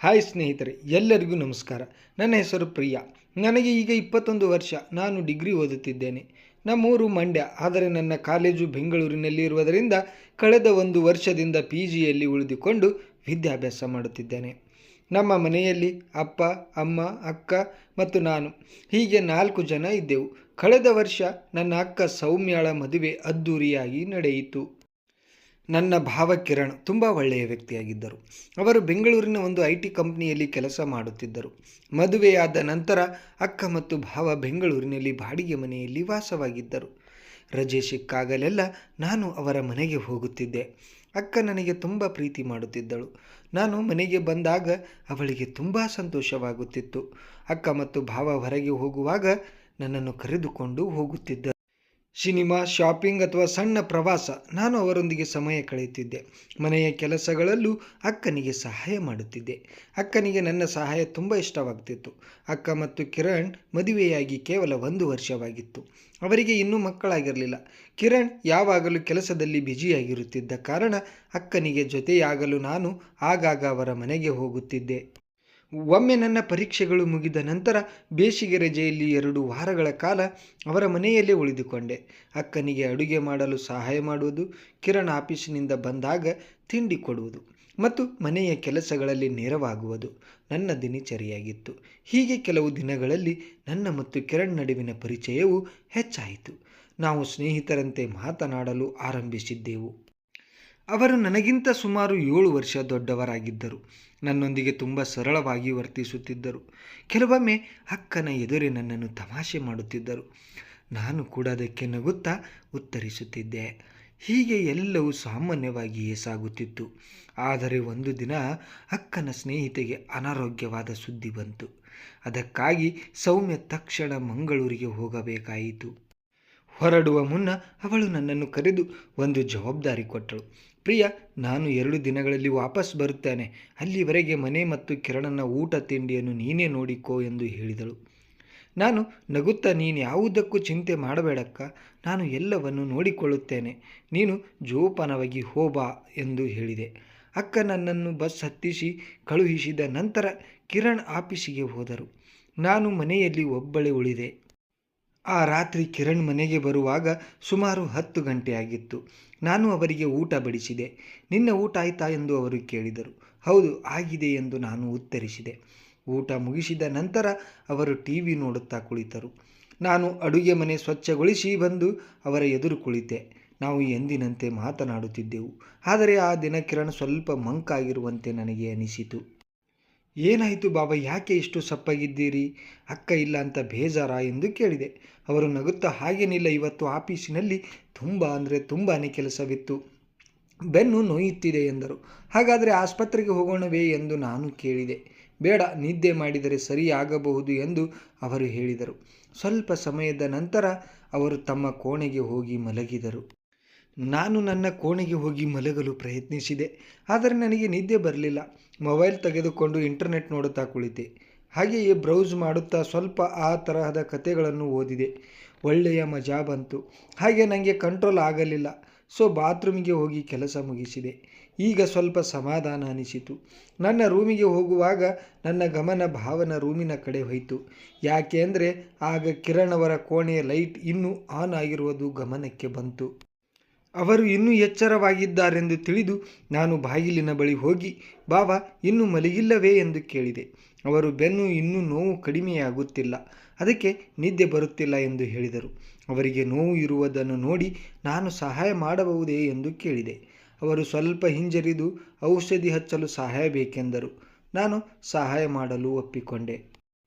Hi ಸ್ನೇಹಿತರೆ, ಎಲ್ಲರಿಗೂ ನಮಸ್ಕಾರ. ನನ್ನ ಹೆಸರು ಪ್ರಿಯಾ. ನನಗೆ ಈಗ 21 ವರ್ಷ. ನಾನು ಡಿಗ್ರಿ ಓದುತ್ತಿದ್ದೇನೆ. ನಮ್ಮೂರು ಮಂಡ್ಯ, ಆದರೆ ನನ್ನ ಕಾಲೇಜು ಬೆಂಗಳೂರಿನಲ್ಲಿ ಇರುವುದರಿಂದ ಕಳೆದ 1 ವರ್ಷದಿಂದ PGಯಲ್ಲಿ ಉಳಿದುಕೊಂಡು ವಿದ್ಯಾಭ್ಯಾಸ ಮಾಡುತ್ತಿದ್ದೇನೆ. ನಮ್ಮ ಮನೆಯಲ್ಲಿ ಅಪ್ಪ, ಅಮ್ಮ, ಅಕ್ಕ ಮತ್ತು ನಾನು ಹೀಗೆ 4 ಜನ ಇದ್ದೆವು. ಕಳೆದ ವರ್ಷ ನನ್ನ ಅಕ್ಕ ಸೌಮ್ಯಾಳ ಮದುವೆ ಅದ್ಧೂರಿಯಾಗಿ ನಡೆಯಿತು. ನನ್ನ ಭಾವ ಕಿರಣ್ ತುಂಬ ಒಳ್ಳೆಯ ವ್ಯಕ್ತಿಯಾಗಿದ್ದರು. ಅವರು ಬೆಂಗಳೂರಿನ ಒಂದು IT ಕಂಪನಿಯಲ್ಲಿ ಕೆಲಸ ಮಾಡುತ್ತಿದ್ದರು. ಮದುವೆಯಾದ ನಂತರ ಅಕ್ಕ ಮತ್ತು ಭಾವ ಬೆಂಗಳೂರಿನಲ್ಲಿ ಬಾಡಿಗೆ ಮನೆಯಲ್ಲಿ ವಾಸವಾಗಿದ್ದರು. ರಜೆ ಸಿಕ್ಕಾಗಲೆಲ್ಲ ನಾನು ಅವರ ಮನೆಗೆ ಹೋಗುತ್ತಿದ್ದೆ. ಅಕ್ಕ ನನಗೆ ತುಂಬ ಪ್ರೀತಿ ಮಾಡುತ್ತಿದ್ದಳು. ನಾನು ಮನೆಗೆ ಬಂದಾಗ ಅವಳಿಗೆ ತುಂಬ ಸಂತೋಷವಾಗುತ್ತಿತ್ತು. ಅಕ್ಕ ಮತ್ತು ಭಾವ ಹೊರಗೆ ಹೋಗುವಾಗ ನನ್ನನ್ನು ಕರೆದುಕೊಂಡು ಹೋಗುತ್ತಿದ್ದರು. ಸಿನಿಮಾ, ಶಾಪಿಂಗ್ ಅಥವಾ ಸಣ್ಣ ಪ್ರವಾಸ, ನಾನು ಅವರೊಂದಿಗೆ ಸಮಯ ಕಳೆಯುತ್ತಿದ್ದೆ. ಮನೆಯ ಕೆಲಸಗಳಲ್ಲೂ ಅಕ್ಕನಿಗೆ ಸಹಾಯ ಮಾಡುತ್ತಿದ್ದೆ. ಅಕ್ಕನಿಗೆ ನನ್ನ ಸಹಾಯ ತುಂಬ ಇಷ್ಟವಾಗ್ತಿತ್ತು. ಅಕ್ಕ ಮತ್ತು ಕಿರಣ್ ಮದುವೆಯಾಗಿ ಕೇವಲ 1 ವರ್ಷವಾಗಿತ್ತು. ಅವರಿಗೆ ಇನ್ನೂ ಮಕ್ಕಳಾಗಿರಲಿಲ್ಲ. ಕಿರಣ್ ಯಾವಾಗಲೂ ಕೆಲಸದಲ್ಲಿ ಬ್ಯುಸಿಯಾಗಿರುತ್ತಿದ್ದ ಕಾರಣ ಅಕ್ಕನಿಗೆ ಜೊತೆಯಾಗಲು ನಾನು ಆಗಾಗ ಅವರ ಮನೆಗೆ ಹೋಗುತ್ತಿದ್ದೆ. ಒಮ್ಮೆ ನನ್ನ ಪರೀಕ್ಷೆಗಳು ಮುಗಿದ ನಂತರ ಬೇಸಿಗೆ ರಜೆಯಲ್ಲಿ 2 ವಾರಗಳ ಕಾಲ ಅವರ ಮನೆಯಲ್ಲೇ ಉಳಿದುಕೊಂಡೆ. ಅಕ್ಕನಿಗೆ ಅಡುಗೆ ಮಾಡಲು ಸಹಾಯ ಮಾಡುವುದು, ಕಿರಣ್ ಆಫೀಸಿನಿಂದ ಬಂದಾಗ ತಿಂಡಿ ಕೊಡುವುದು ಮತ್ತು ಮನೆಯ ಕೆಲಸಗಳಲ್ಲಿ ನೆರವಾಗುವುದು ನನ್ನ ದಿನಚರಿಯಾಗಿತ್ತು. ಹೀಗೆ ಕೆಲವು ದಿನಗಳಲ್ಲಿ ನನ್ನ ಮತ್ತು ಕಿರಣ್ ನಡುವಿನ ಪರಿಚಯವು ಹೆಚ್ಚಾಯಿತು. ನಾವು ಸ್ನೇಹಿತರಂತೆ ಮಾತನಾಡಲು ಆರಂಭಿಸಿದ್ದೆವು. ಅವರು ನನಗಿಂತ ಸುಮಾರು 7 ವರ್ಷ ದೊಡ್ಡವರಾಗಿದ್ದರು. ನನ್ನೊಂದಿಗೆ ತುಂಬ ಸರಳವಾಗಿ ವರ್ತಿಸುತ್ತಿದ್ದರು. ಕೆಲವೊಮ್ಮೆ ಅಕ್ಕನ ಎದುರೇ ನನ್ನನ್ನು ತಮಾಷೆ ಮಾಡುತ್ತಿದ್ದರು. ನಾನು ಕೂಡ ಅದಕ್ಕೆ ನಗುತ್ತಾ ಉತ್ತರಿಸುತ್ತಿದ್ದೆ. ಹೀಗೆ ಎಲ್ಲವೂ ಸಾಮಾನ್ಯವಾಗಿಯೇ ಸಾಗುತ್ತಿತ್ತು. ಆದರೆ ಒಂದು ದಿನ ಅಕ್ಕನ ಸ್ನೇಹಿತೆಗೆ ಅನಾರೋಗ್ಯವಾದ ಸುದ್ದಿ ಬಂತು. ಅದಕ್ಕಾಗಿ ಸೌಮ್ಯ ತಕ್ಷಣ ಮಂಗಳೂರಿಗೆ ಹೋಗಬೇಕಾಯಿತು. ಹೊರಡುವ ಮುನ್ನ ಅವಳು ನನ್ನನ್ನು ಕರೆದು ಒಂದು ಜವಾಬ್ದಾರಿ ಕೊಟ್ಟಳು. ಪ್ರಿಯಾ, ನಾನು 2 ದಿನಗಳಲ್ಲಿ ವಾಪಸ್ ಬರುತ್ತೇನೆ. ಅಲ್ಲಿವರೆಗೆ ಮನೆ ಮತ್ತು ಕಿರಣನ ಊಟ ತಿಂಡಿಯನ್ನು ನೀನೇ ನೋಡಿಕೋ ಎಂದು ಹೇಳಿದಳು. ನಾನು ನಗುತ್ತಾ, ನೀನು ಯಾವುದಕ್ಕೂ ಚಿಂತೆ ಮಾಡಬೇಡಕ್ಕ, ನಾನು ಎಲ್ಲವನ್ನು ನೋಡಿಕೊಳ್ಳುತ್ತೇನೆ. ನೀನು ಜೋಪಾನವಾಗಿ ಹೋಬಾ ಎಂದು ಹೇಳಿದೆ. ಅಕ್ಕ ನನ್ನನ್ನು ಬಸ್ ಹತ್ತಿಸಿ ಕಳುಹಿಸಿದ ನಂತರ ಕಿರಣ್ ಆಫೀಸಿಗೆ ಹೋದರು. ನಾನು ಮನೆಯಲ್ಲಿ ಒಬ್ಬಳೇ ಉಳಿದೆ. ಆ ರಾತ್ರಿ ಕಿರಣ್ ಮನೆಗೆ ಬರುವಾಗ ಸುಮಾರು 10 ಗಂಟೆ ಆಗಿತ್ತು. ನಾನು ಅವರಿಗೆ ಊಟ ಬಡಿಸಿದೆ. ನಿನ್ನ ಊಟ ಆಯ್ತಾ ಎಂದು ಅವರು ಕೇಳಿದರು. ಹೌದು, ಆಗಿದೆ ಎಂದು ನಾನು ಉತ್ತರಿಸಿದೆ. ಊಟ ಮುಗಿಸಿದ ನಂತರ ಅವರು TV ನೋಡುತ್ತಾ ಕುಳಿತರು. ನಾನು ಅಡುಗೆ ಮನೆ ಸ್ವಚ್ಛಗೊಳಿಸಿ ಬಂದು ಅವರ ಎದುರು ಕುಳಿತೆ. ನಾವು ಎಂದಿನಂತೆ ಮಾತನಾಡುತ್ತಿದ್ದೆವು. ಆದರೆ ಆ ದಿನ ಕಿರಣ್ ಸ್ವಲ್ಪ ಮಂಕಾಗಿರುವಂತೆ ನನಗೆ ಅನಿಸಿತು. ಏನಾಯಿತು ಬಾಬಾ, ಯಾಕೆ ಇಷ್ಟು ಸಪ್ಪಗಿದ್ದೀರಿ? ಅಕ್ಕ ಇಲ್ಲ ಅಂತ ಬೇಜಾರಾ ಎಂದು ಕೇಳಿದೆ. ಅವರು ನಗುತ್ತಾ, ಹಾಗೇನಿಲ್ಲ, ಇವತ್ತು ಆಫೀಸಿನಲ್ಲಿ ತುಂಬಾ ಕೆಲಸವಿತ್ತು, ಬೆನ್ನು ನೋಯುತ್ತಿದೆ ಎಂದರು. ಹಾಗಾದರೆ ಆಸ್ಪತ್ರೆಗೆ ಹೋಗೋಣವೇ ಎಂದು ನಾನು ಕೇಳಿದೆ. ಬೇಡ, ನಿದ್ದೆ ಮಾಡಿದರೆ ಸರಿಯಾಗಬಹುದು ಎಂದು ಅವರು ಹೇಳಿದರು. ಸ್ವಲ್ಪ ಸಮಯದ ನಂತರ ಅವರು ತಮ್ಮ ಕೋಣೆಗೆ ಹೋಗಿ ಮಲಗಿದರು. ನಾನು ನನ್ನ ಕೋಣೆಗೆ ಹೋಗಿ ಮಲಗಲು ಪ್ರಯತ್ನಿಸಿದೆ, ಆದರೆ ನನಗೆ ನಿದ್ದೆ ಬರಲಿಲ್ಲ. ಮೊಬೈಲ್ ತೆಗೆದುಕೊಂಡು ಇಂಟರ್ನೆಟ್ ನೋಡುತ್ತಾ ಕುಳಿತೆ. ಹಾಗೆಯೇ ಬ್ರೌಸ್ ಮಾಡುತ್ತಾ ಸ್ವಲ್ಪ ಆ ತರಹದ ಕಥೆಗಳನ್ನು ಓದಿದೆ. ಒಳ್ಳೆಯ ಮಜಾ ಬಂತು. ಹಾಗೆ ನನಗೆ ಕಂಟ್ರೋಲ್ ಆಗಲಿಲ್ಲ. ಸೊ ಬಾತ್ರೂಮಿಗೆ ಹೋಗಿ ಕೆಲಸ ಮುಗಿಸಿದೆ. ಈಗ ಸ್ವಲ್ಪ ಸಮಾಧಾನ ಅನಿಸಿತು. ನನ್ನ ರೂಮಿಗೆ ಹೋಗುವಾಗ ನನ್ನ ಗಮನ ಭಾವನ ರೂಮಿನ ಕಡೆ ಹೋಯಿತು. ಯಾಕೆ ಅಂದರೆ ಆಗ ಕಿರಣ್ ಅವರ ಕೋಣೆಯ ಲೈಟ್ ಇನ್ನೂ ಆನ್ ಆಗಿರುವುದು ಗಮನಕ್ಕೆ ಬಂತು. ಅವರು ಇನ್ನೂ ಎಚ್ಚರವಾಗಿದ್ದಾರೆಂದು ತಿಳಿದು ನಾನು ಬಾಗಿಲಿನ ಬಳಿ ಹೋಗಿ, ಬಾಬಾ ಇನ್ನೂ ಮಲಗಿಲ್ಲವೇ ಎಂದು ಕೇಳಿದೆ. ಅವರು ಬೆನ್ನು ಇನ್ನೂ ನೋವು ಕಡಿಮೆಯಾಗುತ್ತಿಲ್ಲ, ಅದಕ್ಕೆ ನಿದ್ದೆ ಬರುತ್ತಿಲ್ಲ ಎಂದು ಹೇಳಿದರು. ಅವರಿಗೆ ನೋವು ಇರುವುದನ್ನು ನೋಡಿ ನಾನು ಸಹಾಯ ಮಾಡಬಹುದೇ ಎಂದು ಕೇಳಿದೆ. ಅವರು ಸ್ವಲ್ಪ ಹಿಂಜರಿದು ಔಷಧಿ ಹಚ್ಚಲು ಸಹಾಯ ಬೇಕೆಂದರು. ನಾನು ಸಹಾಯ ಮಾಡಲು ಒಪ್ಪಿಕೊಂಡೆ.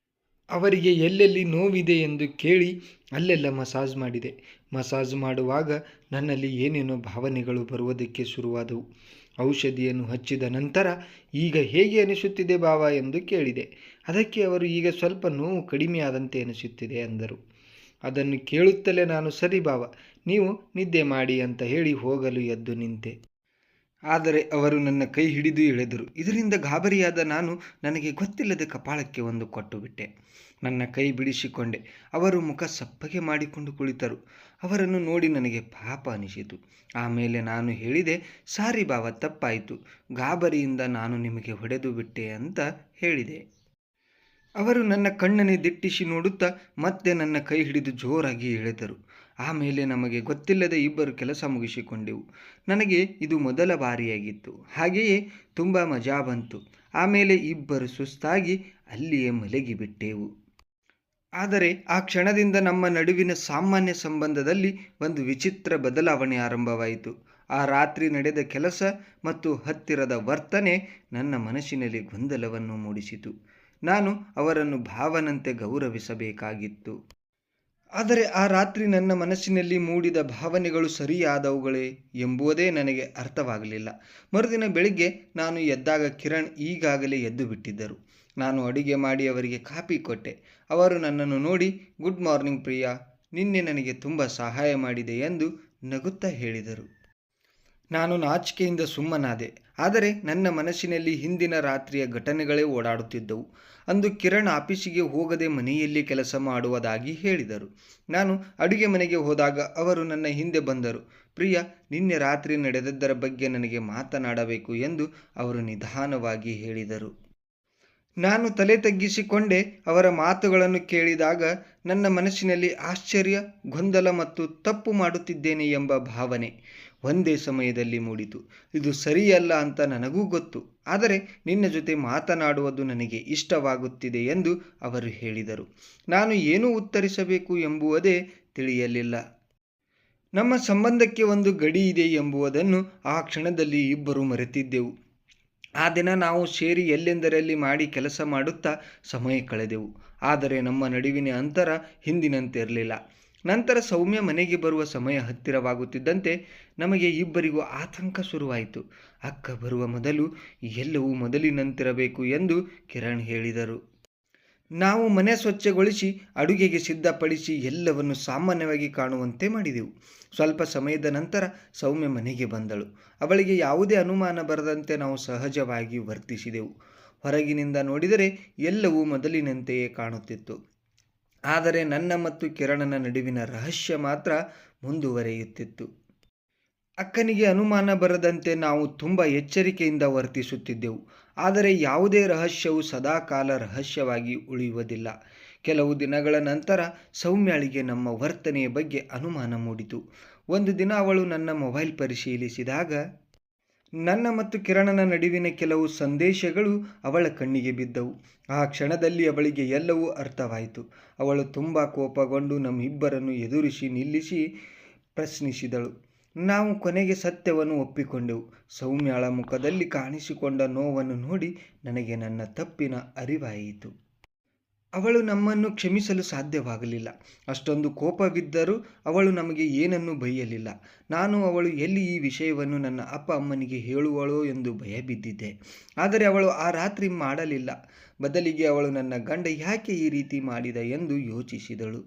ಅವರಿಗೆ ಎಲ್ಲೆಲ್ಲಿ ನೋವಿದೆ ಎಂದು ಕೇಳಿ ಅಲ್ಲೆಲ್ಲ ಮಸಾಜ್ ಮಾಡಿದೆ. ಮಸಾಜ್ ಮಾಡುವಾಗ ನನ್ನಲ್ಲಿ ಏನೇನೋ ಭಾವನೆಗಳು ಬರುವುದಕ್ಕೆ ಶುರುವಾದವು. ಔಷಧಿಯನ್ನು ಹಚ್ಚಿದ ನಂತರ ಈಗ ಹೇಗೆ ಅನಿಸುತ್ತಿದೆ ಬಾವಾ ಎಂದು ಕೇಳಿದೆ. ಅದಕ್ಕೆ ಅವರು ಈಗ ಸ್ವಲ್ಪ ನೋವು ಕಡಿಮೆಯಾದಂತೆ ಅನಿಸುತ್ತಿದೆ ಎಂದರು. ಅದನ್ನು ಕೇಳುತ್ತಲೇ ನಾನು, ಸರಿ ಬಾವಾ, ನೀವು ನಿದ್ದೆ ಮಾಡಿ ಅಂತ ಹೇಳಿ ಹೋಗಲು ಎದ್ದು ನಿಂತೆ. ಆದರೆ ಅವರು ನನ್ನ ಕೈ ಹಿಡಿದು ಎಳೆದರು. ಇದರಿಂದ ಗಾಬರಿಯಾದ ನಾನು ನನಗೆ ಗೊತ್ತಿಲ್ಲದೆ ಕಪಾಳಕ್ಕೆ ಒಂದು ಕೊಟ್ಟು ಬಿಟ್ಟೆ. ನನ್ನ ಕೈ ಬಿಡಿಸಿಕೊಂಡೆ. ಅವರು ಮುಖ ಸಪ್ಪಗೆ ಮಾಡಿಕೊಂಡು ಕುಳಿತರು. ಅವರನ್ನು ನೋಡಿ ನನಗೆ ಪಾಪ ಅನಿಸಿತು. ಆಮೇಲೆ ನಾನು ಹೇಳಿದೆ, ಸಾರಿ ಬಾವ, ತಪ್ಪಾಯಿತು. ಗಾಬರಿಯಿಂದ ನಾನು ನಿಮಗೆ ಹೊಡೆದು ಬಿಟ್ಟೆ ಅಂತ ಹೇಳಿದೆ. ಅವರು ನನ್ನ ಕಣ್ಣನ್ನೇ ದಿಟ್ಟಿಸಿ ನೋಡುತ್ತಾ ಮತ್ತೆ ನನ್ನ ಕೈ ಹಿಡಿದು ಜೋರಾಗಿ ಎಳೆದರು. ಆಮೇಲೆ ನಮಗೆ ಗೊತ್ತಿಲ್ಲದೆ ಇಬ್ಬರು ಕೆಲಸ ಮುಗಿಸಿಕೊಂಡೆವು. ನನಗೆ ಇದು ಮೊದಲ ಬಾರಿಯಾಗಿತ್ತು. ಹಾಗೆಯೇ ತುಂಬ ಮಜಾ ಬಂತು. ಆಮೇಲೆ ಇಬ್ಬರು ಸುಸ್ತಾಗಿ ಅಲ್ಲಿಯೇ ಮಲಗಿಬಿಟ್ಟೆವು. ಆದರೆ ಆ ಕ್ಷಣದಿಂದ ನಮ್ಮ ನಡುವಿನ ಸಾಮಾನ್ಯ ಸಂಬಂಧದಲ್ಲಿ ಒಂದು ವಿಚಿತ್ರ ಬದಲಾವಣೆ ಆರಂಭವಾಯಿತು. ಆ ರಾತ್ರಿ ನಡೆದ ಕೆಲಸ ಮತ್ತು ಹತ್ತಿರದ ವರ್ತನೆ ನನ್ನ ಮನಸ್ಸಿನಲ್ಲಿ ಗೊಂದಲವನ್ನು ಮೂಡಿಸಿತು. ನಾನು ಅವರನ್ನು ಭಾವನಂತೆ ಗೌರವಿಸಬೇಕಾಗಿತ್ತು. ಆದರೆ ಆ ರಾತ್ರಿ ನನ್ನ ಮನಸ್ಸಿನಲ್ಲಿ ಮೂಡಿದ ಭಾವನೆಗಳು ಸರಿಯಾದವುಗಳೇ ಎಂಬುದೇ ನನಗೆ ಅರ್ಥವಾಗಲಿಲ್ಲ. ಮರುದಿನ ಬೆಳಿಗ್ಗೆ ನಾನು ಎದ್ದಾಗ ಕಿರಣ್ ಈಗಾಗಲೇ ಎದ್ದು ಬಿಟ್ಟಿದ್ದರು. ನಾನು ಅಡುಗೆ ಮಾಡಿ ಅವರಿಗೆ ಕಾಫಿ ಕೊಟ್ಟೆ. ಅವರು ನನ್ನನ್ನು ನೋಡಿ, ಗುಡ್ ಮಾರ್ನಿಂಗ್ ಪ್ರಿಯಾ, ನಿನ್ನೆ ನನಗೆ ತುಂಬ ಸಹಾಯ ಮಾಡಿದೆ ಎಂದು ನಗುತ್ತಾ ಹೇಳಿದರು. ನಾನು ನಾಚಿಕೆಯಿಂದ ಸುಮ್ಮನಾದೆ. ಆದರೆ ನನ್ನ ಮನಸ್ಸಿನಲ್ಲಿ ಹಿಂದಿನ ರಾತ್ರಿಯ ಘಟನೆಗಳೇ ಓಡಾಡುತ್ತಿದ್ದವು. ಅಂದು ಕಿರಣ್ ಆಫೀಸಿಗೆ ಹೋಗದೆ ಮನೆಯಲ್ಲಿ ಕೆಲಸ ಮಾಡುವುದಾಗಿ ಹೇಳಿದರು. ನಾನು ಅಡುಗೆ ಮನೆಗೆ ಹೋದಾಗ ಅವರು ನನ್ನ ಹಿಂದೆ ಬಂದರು. ಪ್ರಿಯಾ, ನಿನ್ನೆ ರಾತ್ರಿ ನಡೆದದ್ದರ ಬಗ್ಗೆ ನನಗೆ ಮಾತನಾಡಬೇಕು ಎಂದು ಅವರು ನಿಧಾನವಾಗಿ ಹೇಳಿದರು. ನಾನು ತಲೆ ತಗ್ಗಿಸಿಕೊಂಡೆ. ಅವರ ಮಾತುಗಳನ್ನು ಕೇಳಿದಾಗ ನನ್ನ ಮನಸ್ಸಿನಲ್ಲಿ ಆಶ್ಚರ್ಯ, ಗೊಂದಲ ಮತ್ತು ತಪ್ಪು ಮಾಡುತ್ತಿದ್ದೇನೆ ಎಂಬ ಭಾವನೆ ಒಂದೇ ಸಮಯದಲ್ಲಿ ಮೂಡಿತು. ಇದು ಸರಿಯಲ್ಲ ಅಂತ ನನಗೂ ಗೊತ್ತು, ಆದರೆ ನಿನ್ನ ಜೊತೆ ಮಾತನಾಡುವುದು ನನಗೆ ಇಷ್ಟವಾಗುತ್ತಿದೆ ಎಂದು ಅವರು ಹೇಳಿದರು. ನಾನು ಏನು ಉತ್ತರಿಸಬೇಕು ಎಂಬುವುದೇ ತಿಳಿಯಲಿಲ್ಲ. ನಮ್ಮ ಸಂಬಂಧಕ್ಕೆ ಒಂದು ಗಡಿ ಇದೆ ಎಂಬುದನ್ನು ಆ ಕ್ಷಣದಲ್ಲಿ ಇಬ್ಬರು ಮರೆತಿದ್ದೆವು. ಆ ದಿನ ನಾವು ಸೇರಿ ಎಲ್ಲೆಂದರಲ್ಲಿ ಮಾಡಿ ಕೆಲಸ ಮಾಡುತ್ತಾ ಸಮಯ ಕಳೆದೆವು. ಆದರೆ ನಮ್ಮ ನಡುವಿನ ಅಂತರ ಹಿಂದಿನಂತೆ ಇರಲಿಲ್ಲ. ನಂತರ ಸೌಮ್ಯ ಮನೆಗೆ ಬರುವ ಸಮಯ ಹತ್ತಿರವಾಗುತ್ತಿದ್ದಂತೆ ನಮಗೆ ಇಬ್ಬರಿಗೂ ಆತಂಕ ಶುರುವಾಯಿತು. ಅಕ್ಕ ಬರುವ ಮೊದಲು ಎಲ್ಲವೂ ಮೊದಲಿನಂತಿರಬೇಕು ಎಂದು ಕಿರಣ್ ಹೇಳಿದರು. ನಾವು ಮನೆ ಸ್ವಚ್ಛಗೊಳಿಸಿ ಅಡುಗೆಗೆ ಸಿದ್ಧಪಡಿಸಿ ಎಲ್ಲವನ್ನು ಸಾಮಾನ್ಯವಾಗಿ ಕಾಣುವಂತೆ ಮಾಡಿದೆವು. ಸ್ವಲ್ಪ ಸಮಯದ ನಂತರ ಸೌಮ್ಯ ಮನೆಗೆ ಬಂದಳು. ಅವಳಿಗೆ ಯಾವುದೇ ಅನುಮಾನ ಬರದಂತೆ ನಾವು ಸಹಜವಾಗಿ ವರ್ತಿಸಿದೆವು. ಹೊರಗಿನಿಂದ ನೋಡಿದರೆ ಎಲ್ಲವೂ ಮೊದಲಿನಂತೆಯೇ ಕಾಣುತ್ತಿತ್ತು. ಆದರೆ ನನ್ನ ಮತ್ತು ಕಿರಣನ ನಡುವಿನ ರಹಸ್ಯ ಮಾತ್ರ ಮುಂದುವರಿಯುತ್ತಿತ್ತು. ಅಕ್ಕನಿಗೆ ಅನುಮಾನ ಬರದಂತೆ ನಾವು ತುಂಬ ಎಚ್ಚರಿಕೆಯಿಂದ ವರ್ತಿಸುತ್ತಿದ್ದೆವು. ಆದರೆ ಯಾವುದೇ ರಹಸ್ಯವು ಸದಾಕಾಲ ರಹಸ್ಯವಾಗಿ ಉಳಿಯುವುದಿಲ್ಲ. ಕೆಲವು ದಿನಗಳ ನಂತರ ಸೌಮ್ಯಾಳಿಗೆ ನಮ್ಮ ವರ್ತನೆಯ ಬಗ್ಗೆ ಅನುಮಾನ ಮೂಡಿತು. ಒಂದು ದಿನ ಅವಳು ನನ್ನ ಮೊಬೈಲ್ ಪರಿಶೀಲಿಸಿದಾಗ ನನ್ನ ಮತ್ತು ಕಿರಣನ ನಡುವಿನ ಕೆಲವು ಸಂದೇಶಗಳು ಅವಳ ಕಣ್ಣಿಗೆ ಬಿದ್ದವು. ಆ ಕ್ಷಣದಲ್ಲಿ ಅವಳಿಗೆ ಎಲ್ಲವೂ ಅರ್ಥವಾಯಿತು. ಅವಳು ತುಂಬ ಕೋಪಗೊಂಡು ನಮ್ಮಿಬ್ಬರನ್ನು ಎದುರಿಸಿ ನಿಲ್ಲಿಸಿ ಪ್ರಶ್ನಿಸಿದಳು. ನಾವು ಕೊನೆಗೆ ಸತ್ಯವನ್ನು ಒಪ್ಪಿಕೊಂಡೆವು. ಸೌಮ್ಯಾಳ ಮುಖದಲ್ಲಿ ಕಾಣಿಸಿಕೊಂಡ ನೋವನ್ನು ನೋಡಿ ನನಗೆ ನನ್ನ ತಪ್ಪಿನ ಅರಿವಾಯಿತು. ಅವಳು ನಮ್ಮನ್ನು ಕ್ಷಮಿಸಲು ಸಾಧ್ಯವಾಗಲಿಲ್ಲ. ಅಷ್ಟೊಂದು ಕೋಪವಿದ್ದರೂ ಅವಳು ನಮಗೆ ಏನನ್ನೂ ಬೈಯಲಿಲ್ಲ. ನಾನು ಅವಳು ಎಲ್ಲಿ ಈ ವಿಷಯವನ್ನು ನನ್ನ ಅಪ್ಪ ಅಮ್ಮನಿಗೆ ಹೇಳುವಳೋ ಎಂದು ಭಯಬಿದ್ದಿದ್ದೆ. ಆದರೆ ಅವಳು ಆ ರಾತ್ರಿ ಮಾಡಲಿಲ್ಲ. ಬದಲಿಗೆ ಅವಳು ನನ್ನ ಗಂಡ ಯಾಕೆ ಈ ರೀತಿ ಮಾಡಿದ ಎಂದು ಯೋಚಿಸಿದಳು.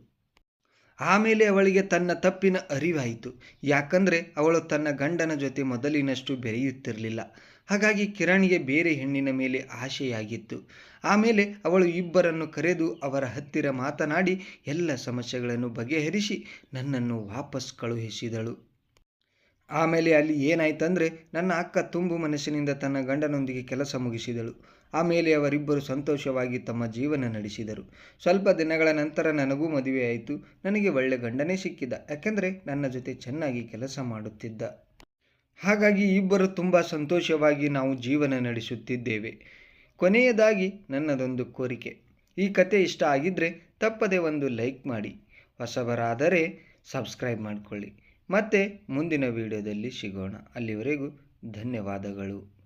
ಆಮೇಲೆ ಅವಳಿಗೆ ತನ್ನ ತಪ್ಪಿನ ಅರಿವಾಯಿತು. ಯಾಕಂದರೆ ಅವಳು ತನ್ನ ಗಂಡನ ಜೊತೆ ಮೊದಲಿನಷ್ಟು ಬೆರೆಯುತ್ತಿರಲಿಲ್ಲ. ಹಾಗಾಗಿ ಕಿರಣ್ಗೆ ಬೇರೆ ಹೆಣ್ಣಿನ ಮೇಲೆ ಆಸೆಯಾಗಿತ್ತು. ಆಮೇಲೆ ಅವಳು ಇಬ್ಬರನ್ನು ಕರೆದು ಅವರ ಹತ್ತಿರ ಮಾತನಾಡಿ ಎಲ್ಲ ಸಮಸ್ಯೆಗಳನ್ನು ಬಗೆಹರಿಸಿ ನನ್ನನ್ನು ವಾಪಸ್ ಕಳುಹಿಸಿದಳು. ಆಮೇಲೆ ಅಲ್ಲಿ ಏನಾಯ್ತಂದರೆ ನನ್ನ ಅಕ್ಕ ತುಂಬು ಮನಸ್ಸಿನಿಂದ ತನ್ನ ಗಂಡನೊಂದಿಗೆ ಕೆಲಸ ಮುಗಿಸಿದಳು. ಆಮೇಲೆ ಅವರಿಬ್ಬರು ಸಂತೋಷವಾಗಿ ತಮ್ಮ ಜೀವನ ನಡೆಸಿದರು. ಸ್ವಲ್ಪ ದಿನಗಳ ನಂತರ ನನಗೂ ಮದುವೆಯಾಯಿತು. ನನಗೆ ಒಳ್ಳೆ ಗಂಡನೇ ಸಿಕ್ಕಿದ. ಯಾಕೆಂದರೆ ನನ್ನ ಜೊತೆ ಚೆನ್ನಾಗಿ ಕೆಲಸ ಮಾಡುತ್ತಿದ್ದ. ಹಾಗಾಗಿ ಇಬ್ಬರು ತುಂಬ ಸಂತೋಷವಾಗಿ ನಾವು ಜೀವನ ನಡೆಸುತ್ತಿದ್ದೇವೆ. ಕೊನೆಯದಾಗಿ ನನ್ನದೊಂದು ಕೋರಿಕೆ, ಈ ಕತೆ ಇಷ್ಟ ಆಗಿದ್ದರೆ ತಪ್ಪದೆ ಒಂದು ಲೈಕ್ ಮಾಡಿ, ಹೊಸಬರಾದರೆ ಸಬ್ಸ್ಕ್ರೈಬ್ ಮಾಡಿಕೊಳ್ಳಿ. ಮತ್ತೆ ಮುಂದಿನ ವಿಡಿಯೋದಲ್ಲಿ ಸಿಗೋಣ. ಅಲ್ಲಿವರೆಗೂ ಧನ್ಯವಾದಗಳು.